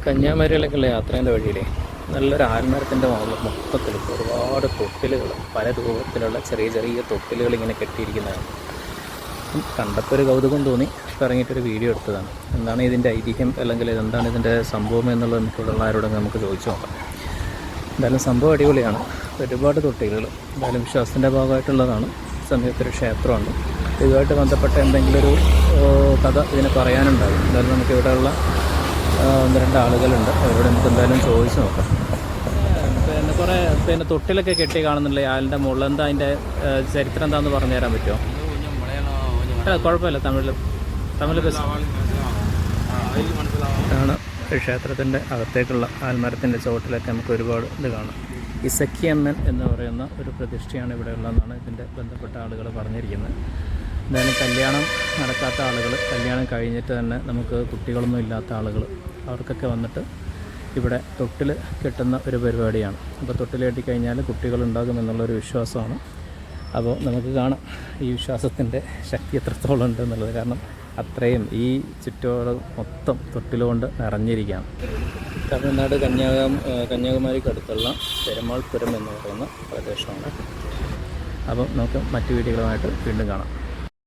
കന്യാകുമാരിയിലേക്കുള്ള യാത്രേൻ്റെ വഴിയിലെ നല്ലൊരു ആൽമരത്തിൻ്റെ മുകളിൽ മൊത്തത്തിൽ ഒരുപാട് തൊട്ടിലുകൾ, പല രൂപത്തിലുള്ള ചെറിയ ചെറിയ തൊട്ടിലുകൾ ഇങ്ങനെ കെട്ടിയിരിക്കുന്നതാണ്. കണ്ടപ്പോൾ ഒരു കൗതുകം തോന്നി, ഇറങ്ങിയിട്ടൊരു വീഡിയോ എടുത്തതാണ്. എന്താണ് ഇതിൻ്റെ ഐതിഹ്യം, അല്ലെങ്കിൽ എന്താണ് ഇതിൻ്റെ സംഭവം എന്നുള്ളത് നമുക്കുള്ളവരോട് നമുക്ക് ചോദിച്ചു നോക്കാം. എന്തായാലും സംഭവം അടിപൊളിയാണ്. ഒരുപാട് തൊട്ടിലുകൾ, എന്തായാലും വിശ്വാസത്തിൻ്റെ ഭാഗമായിട്ടുള്ളതാണ്. സമയത്തൊരു ക്ഷേത്രമുണ്ട്. ഇതുമായിട്ട് ബന്ധപ്പെട്ട എന്തെങ്കിലും ഒരു കഥ ഇതിന് പറയാനുണ്ടാകും. എന്തായാലും നമുക്കിവിടെയുള്ള ഒന്ന് രണ്ട് ആളുകളുണ്ട്, അവരോട് നമുക്ക് എന്തായാലും ചോദിച്ചു നോക്കാം. കുറേ തൊട്ടിലൊക്കെ കെട്ടി കാണുന്നില്ല ആലിൻ്റെ മുകളിൽ. എന്താ അതിൻ്റെ ചരിത്രം എന്താണെന്ന് പറഞ്ഞു തരാൻ പറ്റുമോ? കുഴപ്പമില്ല, തമിഴ് ആണ്. ക്ഷേത്രത്തിൻ്റെ അകത്തേക്കുള്ള ആൽമരത്തിൻ്റെ ചുവട്ടിലൊക്കെ നമുക്ക് ഒരുപാട് ഇത് കാണാം. ഇസക്കിയമ്മൻ എന്ന് പറയുന്ന ഒരു പ്രതിഷ്ഠയാണ് ഇവിടെ ഉള്ളതെന്നാണ് ഇതിൻ്റെ ബന്ധപ്പെട്ട ആളുകൾ പറഞ്ഞിരിക്കുന്നത്. എന്തായാലും കല്യാണം നടക്കാത്ത ആളുകൾ, കല്യാണം കഴിഞ്ഞിട്ട് തന്നെ നമുക്ക് കുട്ടികളൊന്നും ഇല്ലാത്ത ആളുകൾ, അവർക്കൊക്കെ വന്നിട്ട് ഇവിടെ തൊട്ടിൽ കെട്ടുന്ന ഒരു പരിപാടിയാണ്. അപ്പോൾ തൊട്ടിൽ കെട്ടിക്കഴിഞ്ഞാൽ കുട്ടികളുണ്ടാകുമെന്നുള്ളൊരു വിശ്വാസമാണ്. അപ്പോൾ നമുക്ക് കാണാം ഈ വിശ്വാസത്തിൻ്റെ ശക്തി എത്രത്തോളം ഉണ്ട് എന്നുള്ളത്. കാരണം അത്രയും ഈ ചുറ്റോട് മൊത്തം തൊട്ടിലുകൊണ്ട് നിറഞ്ഞിരിക്കുകയാണ്. തമിഴ്നാട് കന്യാകുമാരിക്ക് അടുത്തുള്ള പെരുമാൾപുരം എന്ന് പറയുന്ന പ്രദേശമാണ്. അപ്പം നമുക്ക് മറ്റു വീഡിയോകളുമായിട്ട് വീണ്ടും കാണാം.